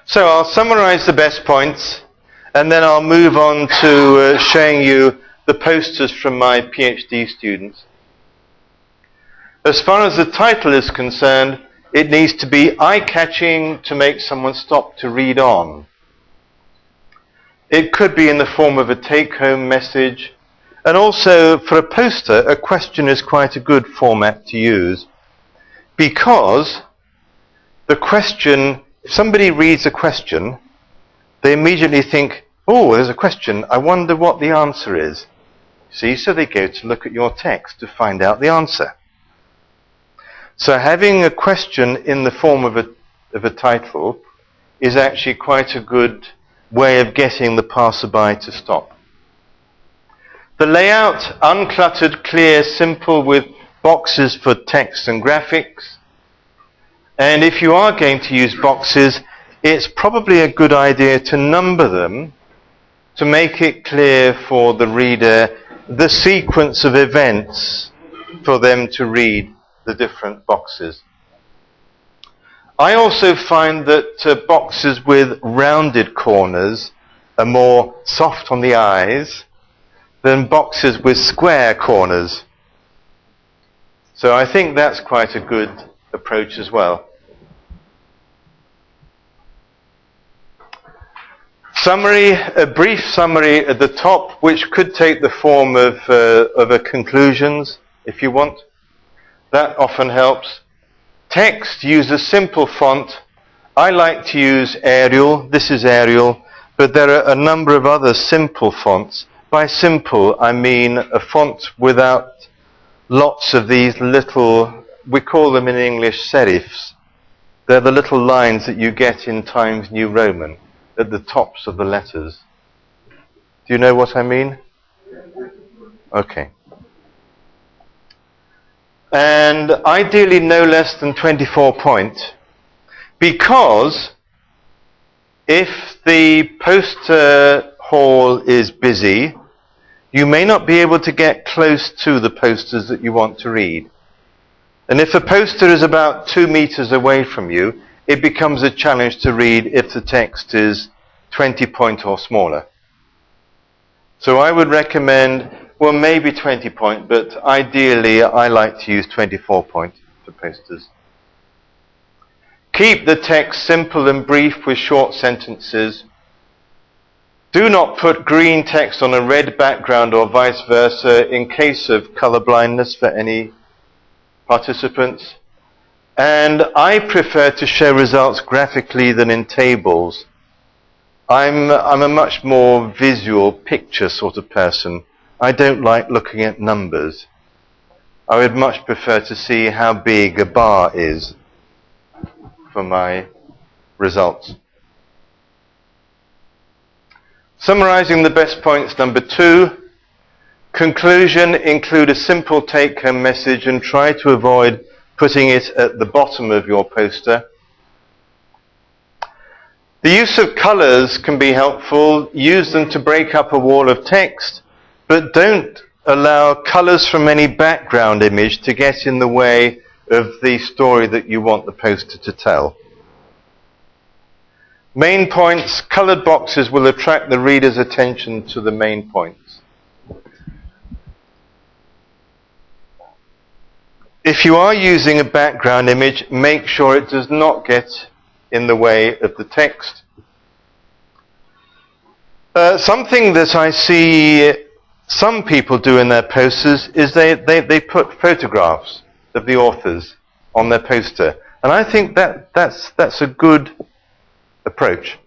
So I'll summarize the best points, and then I'll move on to showing you the posters from my PhD students. As far as the title is concerned, it needs to be eye-catching to make someone stop to read on. It could be in the form of a take-home message, and also for a poster, a question is quite a good format to use, because the question, if somebody reads a question, they immediately think, oh, there's a question, I wonder what the answer is. See, so they go to look at your text to find out the answer. So having a question in the form of a title is actually quite a good way of getting the passerby to stop. The layout, uncluttered, clear, simple, with boxes for text and graphics. And if you are going to use boxes, it's probably a good idea to number them to make it clear for the reader the sequence of events for them to read the different boxes. I also find that boxes with rounded corners are more soft on the eyes than boxes with square corners. So I think that's quite a good approach as well. Summary, a brief summary at the top, which could take the form of a conclusions, if you want. That often helps. Text, use a simple font. I like to use Arial. This is Arial, but there are a number of other simple fonts. By simple, I mean a font without lots of these little, we call them in English serifs. They're the little lines that you get in Times New Roman at the tops of the letters. Do you know what I mean? Okay. And ideally no less than 24 point, because if the poster hall is busy, you may not be able to get close to the posters that you want to read. And if a poster is about 2 meters away from you, it becomes a challenge to read if the text is 20 point or smaller. So I would recommend, well, maybe 20 point, but ideally I like to use 24 point for posters. Keep the text simple and brief with short sentences. Do not put green text on a red background or vice versa in case of color blindness for any participants. And I prefer to show results graphically than in tables. I'm a much more visual picture sort of person. I don't like looking at numbers. I would much prefer to see how big a bar is for my results. Summarizing the best points, number 2. Conclusion, include a simple take-home message and try to avoid putting it at the bottom of your poster. The use of colors can be helpful. Use them to break up a wall of text, but don't allow colors from any background image to get in the way of the story that you want the poster to tell. Main points, colored boxes will attract the reader's attention to the main points. If you are using a background image, make sure it does not get in the way of the text. Something that I see some people do in their posters is they put photographs of the authors on their poster. And I think that's a good approach.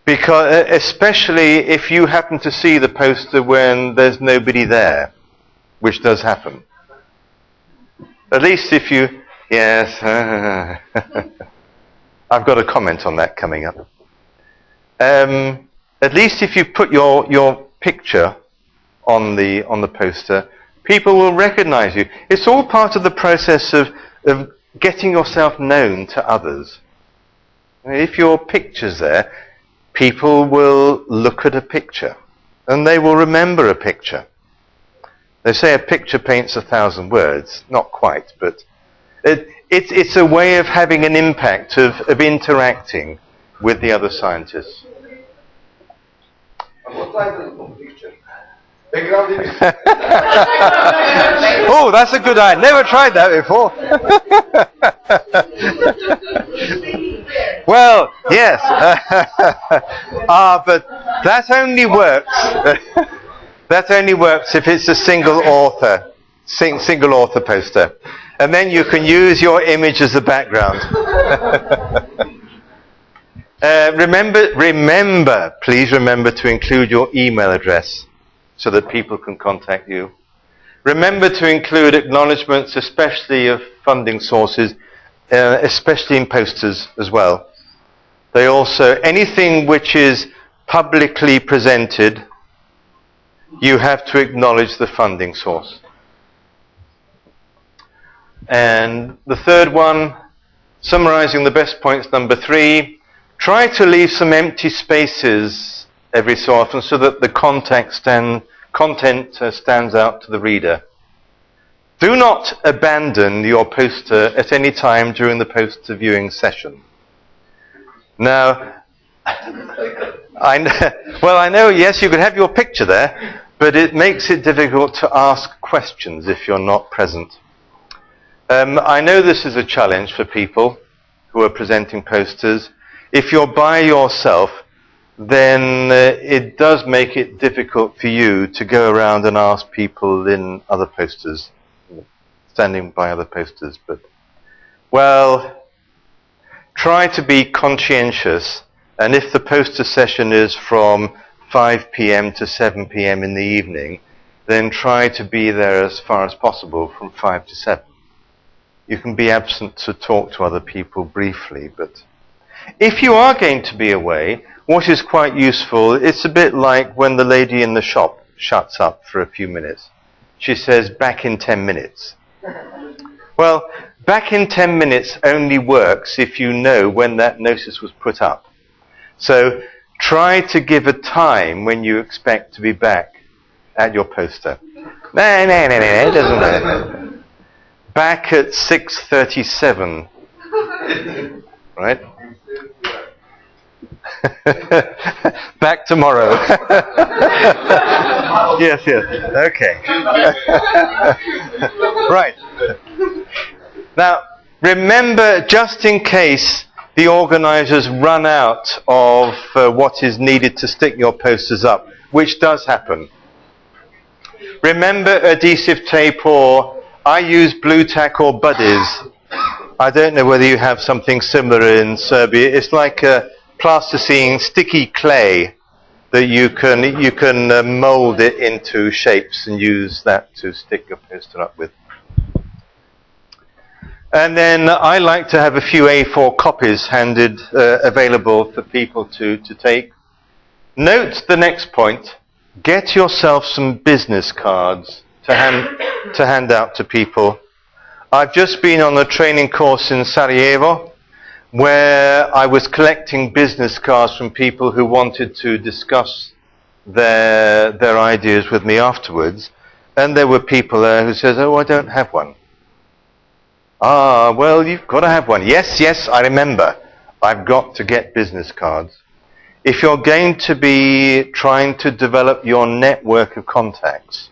Because especially if you happen to see the poster when there's nobody there, which does happen. At least if you, yes, I've got a comment on that coming up. At least if you put your picture on the poster, people will recognize you. It's all part of the process of getting yourself known to others. If your picture's there, people will look at a picture and they will remember a picture. They say a picture paints 1,000 words. Not quite, but It's a way of having an impact, of interacting with the other scientists. Oh, that's a good idea. Never tried that before. Well, yes. But that only works. That only works if it's a single author poster. And then you can use your image as the background. Please remember to include your email address so that people can contact you. Remember to include acknowledgements, especially of funding sources, especially in posters as well. They also, anything which is publicly presented, you have to acknowledge the funding source. And the third one, summarizing the best points, number 3, try to leave some empty spaces every so often so that the content stands out to the reader. Do not abandon your poster at any time during the poster viewing session. Now, I know, yes, you can have your picture there, but it makes it difficult to ask questions if you're not present. I know this is a challenge for people who are presenting posters. If you're by yourself, then it does make it difficult for you to go around and ask people in other posters, standing by other posters. But, well, try to be conscientious, and if the poster session is from 5 p.m. to 7 p.m. in the evening, then try to be there as far as possible from 5 to 7. You can be absent to talk to other people briefly, but if you are going to be away, what is quite useful, it's a bit like when the lady in the shop shuts up for a few minutes. She says, back in 10 minutes. Well, back in 10 minutes only works if you know when that notice was put up. So try to give a time when you expect to be back at your poster. No, it doesn't matter. Back at 6:37, right? Back tomorrow. Yes, okay. Right. Now, remember, just in case the organizers run out of what is needed to stick your posters up, which does happen. Remember adhesive tape, or I use blue tack or buddies. I don't know whether you have something similar in Serbia. It's like a plasticine sticky clay that you can mold it into shapes and use that to stick your poster up with. And then I like to have a few A4 copies available for people to take. Note the next point. Get yourself some business cards to hand out to people. I've just been on a training course in Sarajevo where I was collecting business cards from people who wanted to discuss their ideas with me afterwards, and there were people there who said, oh, I don't have one. Ah, well, you've got to have one. Yes, I remember. I've got to get business cards. If you're going to be trying to develop your network of contacts,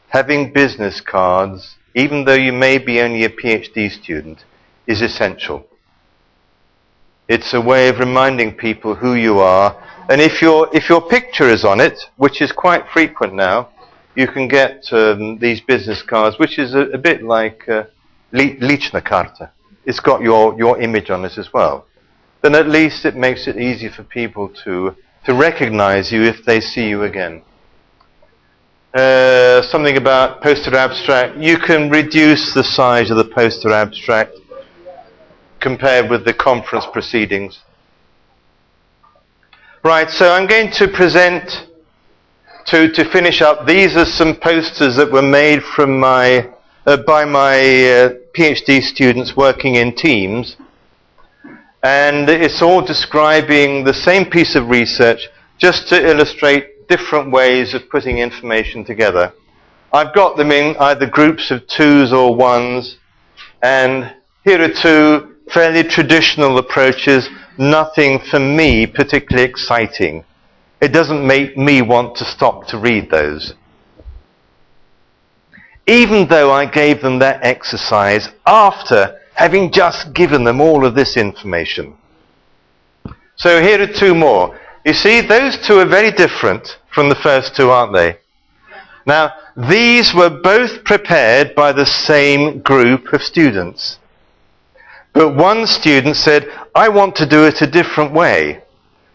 having business cards, even though you may be only a PhD student, is essential. It's a way of reminding people who you are, and if your picture is on it, which is quite frequent now, you can get these business cards, which is a bit like Lichna Karta. It's got your image on it as well. Then at least it makes it easy for people to recognize you if they see you again. Something about poster abstract. You can reduce the size of the poster abstract compared with the conference proceedings. Right, so I'm going to present, to finish up, these are some posters that were made from by my PhD students working in teams. And it's all describing the same piece of research, just to illustrate different ways of putting information together. I've got them in either groups of 2s or 1s, and Here are two fairly traditional approaches, nothing for me particularly exciting. It doesn't make me want to stop to read those. Even though I gave them that exercise after having just given them all of this information. So here are two more. You see, those two are very different from the first two, aren't they? Now, these were both prepared by the same group of students. But one student said, I want to do it a different way.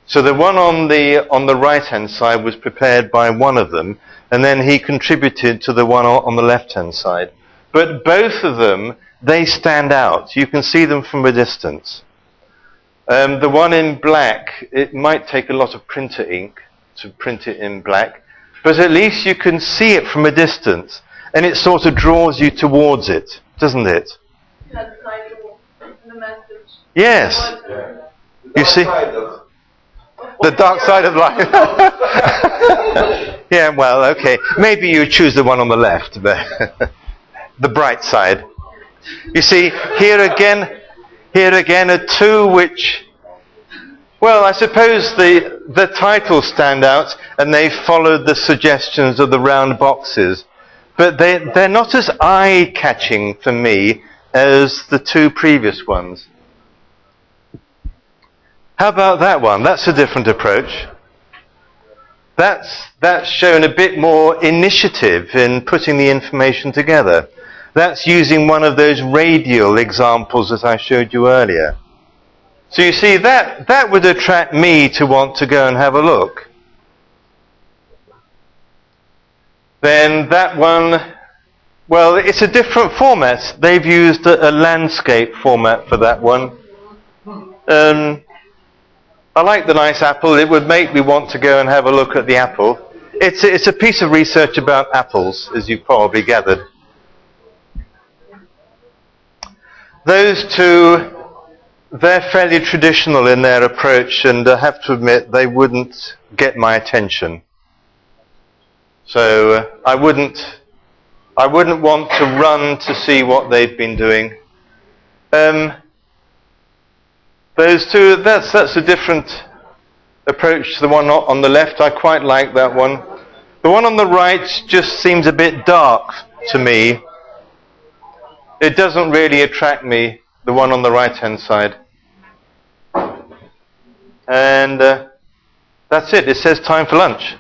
So the one on the right-hand side was prepared by one of them, and then he contributed to the one on the left-hand side. But both of them, they stand out. You can see them from a distance. The one in black, it might take a lot of printer ink to print it in black, but at least you can see it from a distance, and it sort of draws you towards it, doesn't it? That's like the message. Yes. Yeah. You see? The dark side of life. Yeah, well, okay. Maybe you choose the one on the left, but the bright side. You see, here again are two which, well, I suppose the titles stand out and they followed the suggestions of the round boxes. But they're not as eye-catching for me as the two previous ones. How about that one? That's a different approach. That's shown a bit more initiative in putting the information together. That's using one of those radial examples that I showed you earlier. So you see, that would attract me to want to go and have a look. Then that one, well, it's a different format. They've used a landscape format for that one. I like the nice apple. It would make me want to go and have a look at the apple. It's a piece of research about apples, as you've probably gathered. Those two, they're fairly traditional in their approach, and I have to admit they wouldn't get my attention. So I wouldn't want to run to see what they've been doing. Those two, that's a different approach to the one on the left. I quite like that one. The one on the right just seems a bit dark to me. It doesn't really attract me, the one on the right-hand side. And that's it. It says time for lunch.